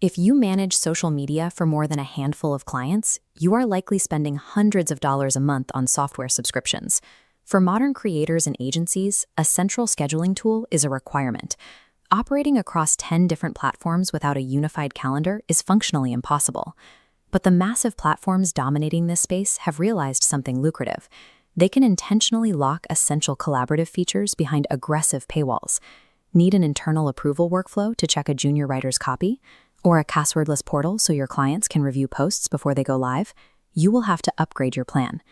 If you manage social media for more than a handful of clients, you are likely spending hundreds of dollars a month on software subscriptions. For modern creators and agencies, a central scheduling tool is a requirement. Operating across 10 different platforms without a unified calendar is functionally impossible. But the massive platforms dominating this space have realized something lucrative. They can intentionally lock essential collaborative features behind aggressive paywalls. Need an internal approval workflow to check a junior writer's copy? Or a passwordless portal so your clients can review posts before they go live? You will have to upgrade your plan.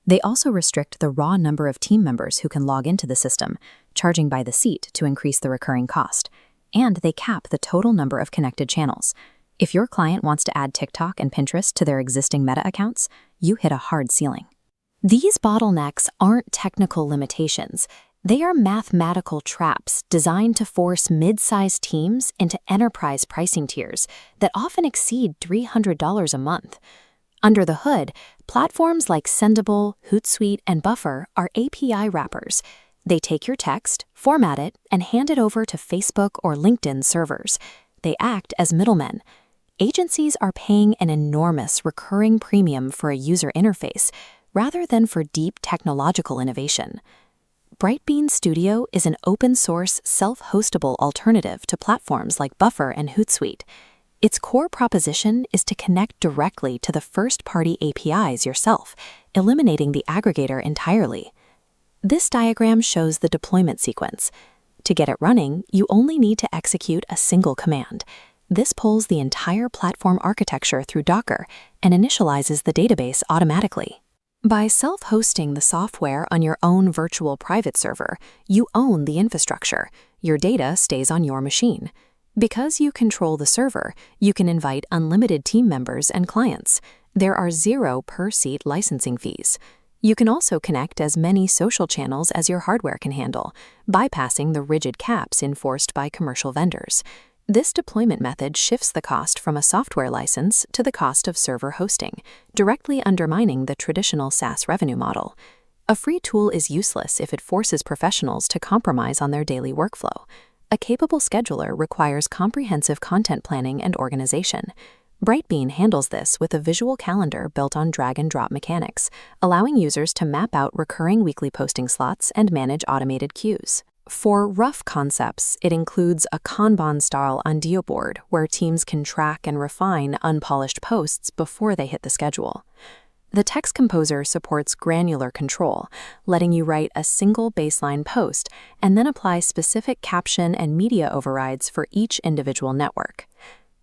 They also restrict the raw number of team members who can log into the system, charging by the seat to increase the recurring cost. And they cap the total number of connected channels. If your client wants to add TikTok and Pinterest to their existing Meta accounts, you hit a hard ceiling. These bottlenecks aren't technical limitations. They are mathematical traps designed to force mid-sized teams into enterprise pricing tiers that often exceed $300 a month. Under the hood, platforms like Sendable, Hootsuite, and Buffer are API wrappers. They take your text, format it, and hand it over to Facebook or LinkedIn servers. They act as middlemen. Agencies are paying an enormous recurring premium for a user interface rather than for deep technological innovation. Brightbean Studio is an open-source, self-hostable alternative to platforms like Buffer and Hootsuite. Its core proposition is to connect directly to the first-party APIs yourself, eliminating the aggregator entirely. This diagram shows the deployment sequence. To get it running, you only need to execute a single command. This pulls the entire platform architecture through Docker and initializes the database automatically. By self-hosting the software on your own virtual private server, you own the infrastructure. Your data stays on your machine. Because you control the server, you can invite unlimited team members and clients. There are 0 per-seat licensing fees. You can also connect as many social channels as your hardware can handle, bypassing the rigid caps enforced by commercial vendors. This deployment method shifts the cost from a software license to the cost of server hosting, directly undermining the traditional SaaS revenue model. A free tool is useless if it forces professionals to compromise on their daily workflow. A capable scheduler requires comprehensive content planning and organization. Brightbean handles this with a visual calendar built on drag-and-drop mechanics, allowing users to map out recurring weekly posting slots and manage automated queues. For rough concepts, it includes a Kanban-style Ondio board where teams can track and refine unpolished posts before they hit the schedule. The text composer supports granular control, letting you write a single baseline post and then apply specific caption and media overrides for each individual network.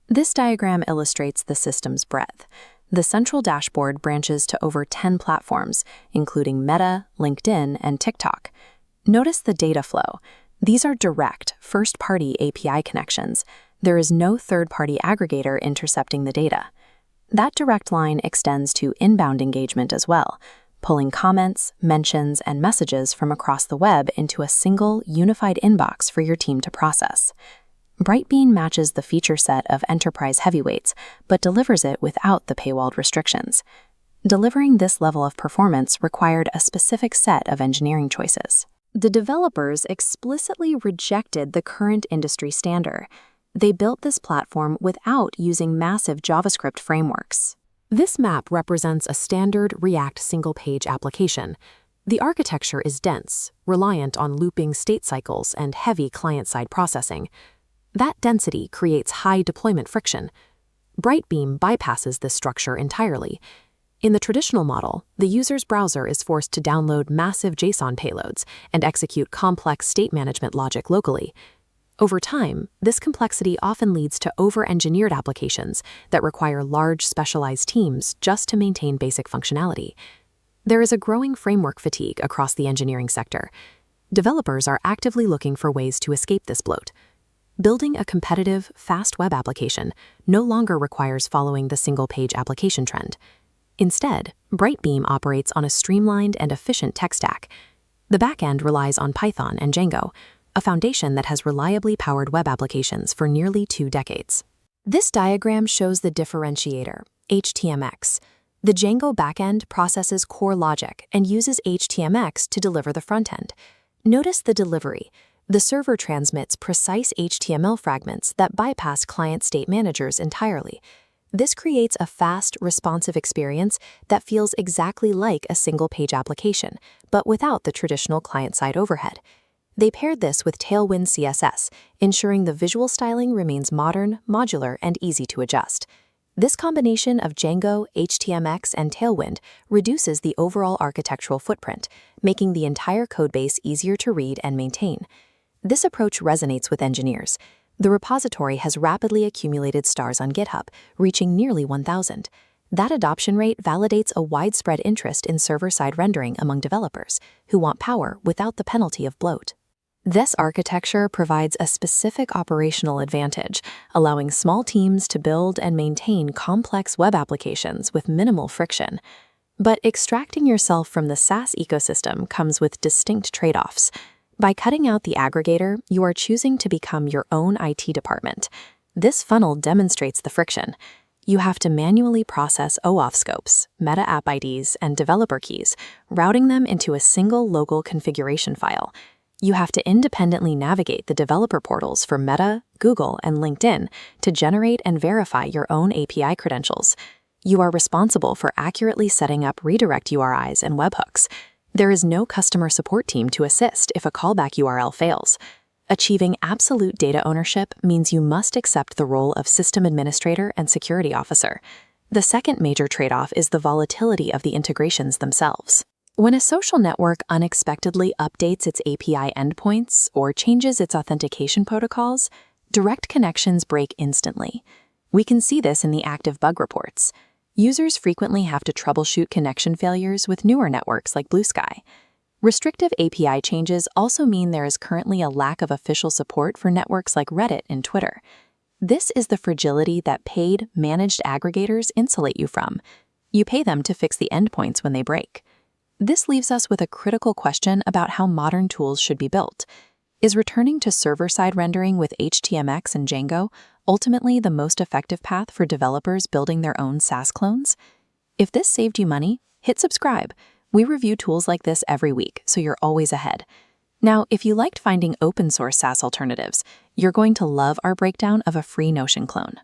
This diagram illustrates the system's breadth. The central dashboard branches to over 10 platforms, including Meta, LinkedIn, and TikTok. Notice the data flow. These are direct, first-party API connections. There is no third-party aggregator intercepting the data. That direct line extends to inbound engagement as well, pulling comments, mentions, and messages from across the web into a single, unified inbox for your team to process. Brightbean matches the feature set of enterprise heavyweights, but delivers it without the paywalled restrictions. Delivering this level of performance required a specific set of engineering choices. The developers explicitly rejected the current industry standard. They built this platform without using massive JavaScript frameworks. This map represents a standard React single-page application. The architecture is dense, reliant on looping state cycles and heavy client-side processing. That density creates high deployment friction. Brightbean bypasses this structure entirely. In the traditional model, the user's browser is forced to download massive JSON payloads and execute complex state management logic locally. Over time, this complexity often leads to over-engineered applications that require large specialized teams just to maintain basic functionality. There is a growing framework fatigue across the engineering sector. Developers are actively looking for ways to escape this bloat. Building a competitive, fast web application no longer requires following the single-page application trend. Instead, Brightbean operates on a streamlined and efficient tech stack. The backend relies on Python and Django, a foundation that has reliably powered web applications for nearly 2 decades. This diagram shows the differentiator, HTMX. The Django backend processes core logic and uses HTMX to deliver the frontend. Notice the delivery. The server transmits precise HTML fragments that bypass client state managers entirely. This creates a fast, responsive experience that feels exactly like a single-page application, but without the traditional client-side overhead. They paired this with Tailwind CSS, ensuring the visual styling remains modern, modular, and easy to adjust. This combination of Django, HTMX, and Tailwind reduces the overall architectural footprint, making the entire codebase easier to read and maintain. This approach resonates with engineers. The repository has rapidly accumulated stars on GitHub, reaching nearly 1,000. That adoption rate validates a widespread interest in server-side rendering among developers who want power without the penalty of bloat. This architecture provides a specific operational advantage, allowing small teams to build and maintain complex web applications with minimal friction. But extracting yourself from the SaaS ecosystem comes with distinct trade-offs. By cutting out the aggregator, you are choosing to become your own IT department. This funnel demonstrates the friction. You have to manually process OAuth scopes, meta app IDs, and developer keys, routing them into a single local configuration file. You have to independently navigate the developer portals for Meta, Google, and LinkedIn to generate and verify your own API credentials. You are responsible for accurately setting up redirect URIs and webhooks. There is no customer support team to assist if a callback URL fails. Achieving absolute data ownership means you must accept the role of system administrator and security officer. The second major trade-off is the volatility of the integrations themselves. When a social network unexpectedly updates its API endpoints or changes its authentication protocols, direct connections break instantly. We can see this in the active bug reports. Users frequently have to troubleshoot connection failures with newer networks like Bluesky. Restrictive API changes also mean there is currently a lack of official support for networks like Reddit and Twitter. This is the fragility that paid, managed aggregators insulate you from. You pay them to fix the endpoints when they break. This leaves us with a critical question about how modern tools should be built. Is returning to server-side rendering with HTMX and Django ultimately the most effective path for developers building their own SaaS clones? If this saved you money, hit subscribe. We review tools like this every week, so you're always ahead. Now, if you liked finding open-source SaaS alternatives, you're going to love our breakdown of a free Notion clone.